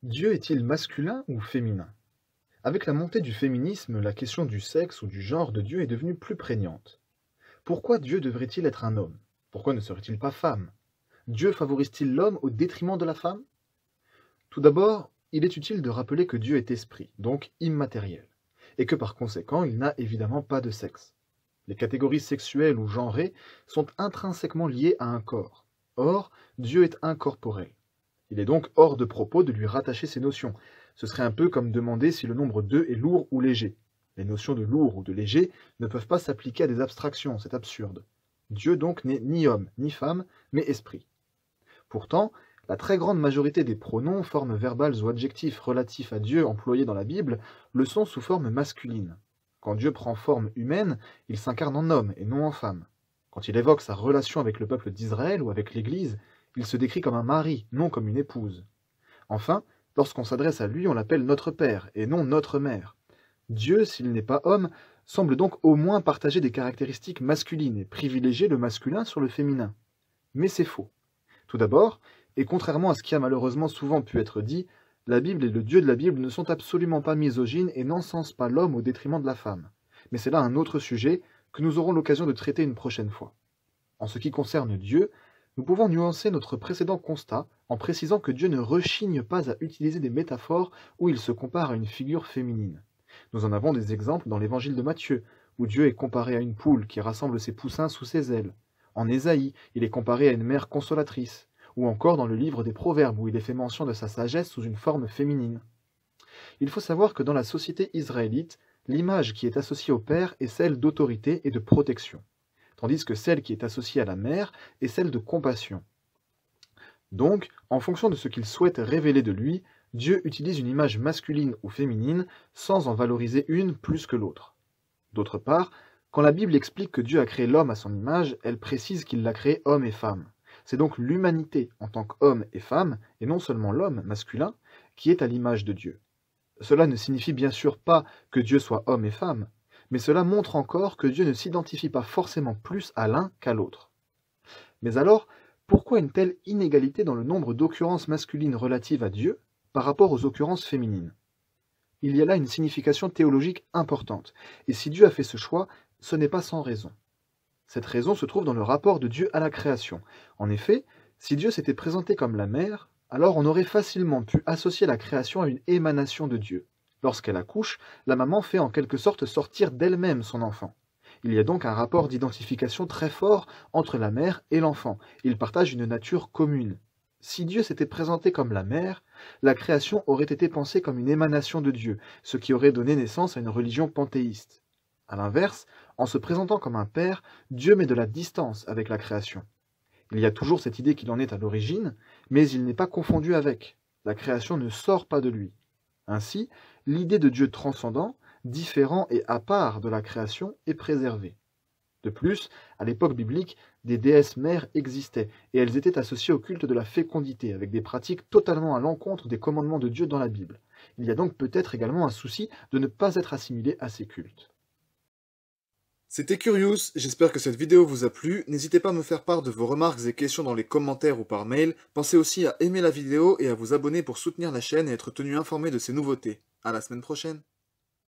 Dieu est-il masculin ou féminin? Avec la montée du féminisme, la question du sexe ou du genre de Dieu est devenue plus prégnante. Pourquoi Dieu devrait-il être un homme? Pourquoi ne serait-il pas femme? Dieu favorise-t-il l'homme au détriment de la femme? Tout d'abord, il est utile de rappeler que Dieu est esprit, donc immatériel, et que par conséquent, il n'a évidemment pas de sexe. Les catégories sexuelles ou genrées sont intrinsèquement liées à un corps. Or, Dieu est incorporel. Il est donc hors de propos de lui rattacher ces notions. Ce serait un peu comme demander si le nombre 2 est lourd ou léger. Les notions de lourd ou de léger ne peuvent pas s'appliquer à des abstractions, c'est absurde. Dieu donc n'est ni homme ni femme, mais esprit. Pourtant, la très grande majorité des pronoms, formes verbales ou adjectifs relatifs à Dieu employés dans la Bible, le sont sous forme masculine. Quand Dieu prend forme humaine, il s'incarne en homme et non en femme. Quand il évoque sa relation avec le peuple d'Israël ou avec l'Église, il se décrit comme un mari, non comme une épouse. Enfin, lorsqu'on s'adresse à lui, on l'appelle notre Père et non notre Mère. Dieu, s'il n'est pas homme, semble donc au moins partager des caractéristiques masculines et privilégier le masculin sur le féminin. Mais c'est faux. Tout d'abord, et contrairement à ce qui a malheureusement souvent pu être dit, la Bible et le Dieu de la Bible ne sont absolument pas misogynes et n'encensent pas l'homme au détriment de la femme. Mais c'est là un autre sujet que nous aurons l'occasion de traiter une prochaine fois. En ce qui concerne Dieu, nous pouvons nuancer notre précédent constat en précisant que Dieu ne rechigne pas à utiliser des métaphores où il se compare à une figure féminine. Nous en avons des exemples dans l'évangile de Matthieu, où Dieu est comparé à une poule qui rassemble ses poussins sous ses ailes. En Ésaïe, il est comparé à une mère consolatrice, ou encore dans le livre des Proverbes, où il est fait mention de sa sagesse sous une forme féminine. Il faut savoir que dans la société israélite, l'image qui est associée au père est celle d'autorité et de protection, tandis que celle qui est associée à la mère est celle de compassion. Donc, en fonction de ce qu'il souhaite révéler de lui, Dieu utilise une image masculine ou féminine sans en valoriser une plus que l'autre. D'autre part, quand la Bible explique que Dieu a créé l'homme à son image, elle précise qu'il l'a créé homme et femme. C'est donc l'humanité en tant qu'homme et femme, et non seulement l'homme masculin, qui est à l'image de Dieu. Cela ne signifie bien sûr pas que Dieu soit homme et femme, mais cela montre encore que Dieu ne s'identifie pas forcément plus à l'un qu'à l'autre. Mais alors, pourquoi une telle inégalité dans le nombre d'occurrences masculines relatives à Dieu par rapport aux occurrences féminines? Il y a là une signification théologique importante, et si Dieu a fait ce choix, ce n'est pas sans raison. Cette raison se trouve dans le rapport de Dieu à la création. En effet, si Dieu s'était présenté comme la mère, alors on aurait facilement pu associer la création à une émanation de Dieu. Lorsqu'elle accouche, la maman fait en quelque sorte sortir d'elle-même son enfant. Il y a donc un rapport d'identification très fort entre la mère et l'enfant. Ils partagent une nature commune. Si Dieu s'était présenté comme la mère, la création aurait été pensée comme une émanation de Dieu, ce qui aurait donné naissance à une religion panthéiste. A l'inverse, en se présentant comme un père, Dieu met de la distance avec la création. Il y a toujours cette idée qu'il en est à l'origine, mais il n'est pas confondu avec. La création ne sort pas de lui. Ainsi, l'idée de Dieu transcendant, différent et à part de la création, est préservée. De plus, à l'époque biblique, des déesses mères existaient, et elles étaient associées au culte de la fécondité, avec des pratiques totalement à l'encontre des commandements de Dieu dans la Bible. Il y a donc peut-être également un souci de ne pas être assimilé à ces cultes. C'était Curious, j'espère que cette vidéo vous a plu, n'hésitez pas à me faire part de vos remarques et questions dans les commentaires ou par mail, pensez aussi à aimer la vidéo et à vous abonner pour soutenir la chaîne et être tenu informé de ces nouveautés. À la semaine prochaine.